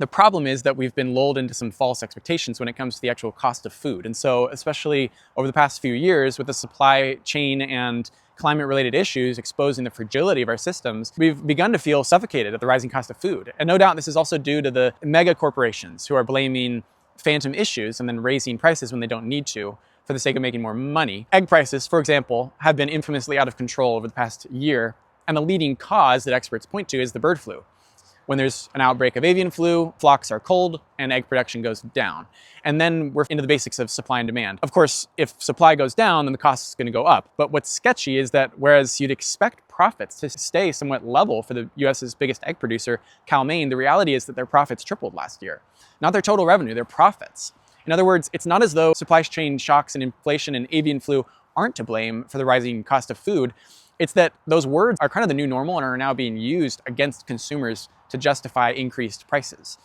The problem is that we've been lulled into some false expectations when it comes to the actual cost of food. And so, especially over the past few years with the supply chain and climate-related issues exposing the fragility of our systems, we've begun to feel suffocated at the rising cost of food. And no doubt this is also due to the mega corporations who are blaming phantom issues and then raising prices when they don't need to for the sake of making more money. Egg prices, for example, have been infamously out of control over the past year, and the leading cause that experts point to is the bird flu. When there's an outbreak of avian flu, flocks are culled and egg production goes down. And then we're into the basics of supply and demand. Of course, if supply goes down, then the cost is going to go up. But what's sketchy is that whereas you'd expect profits to stay somewhat level for the US's biggest egg producer, Cal-Maine, the reality is that their profits tripled last year. Not their total revenue, their profits. In other words, it's not as though supply chain shocks and inflation and avian flu aren't to blame for the rising cost of food. It's that those words are kind of the new normal and are now being used against consumers to justify increased prices.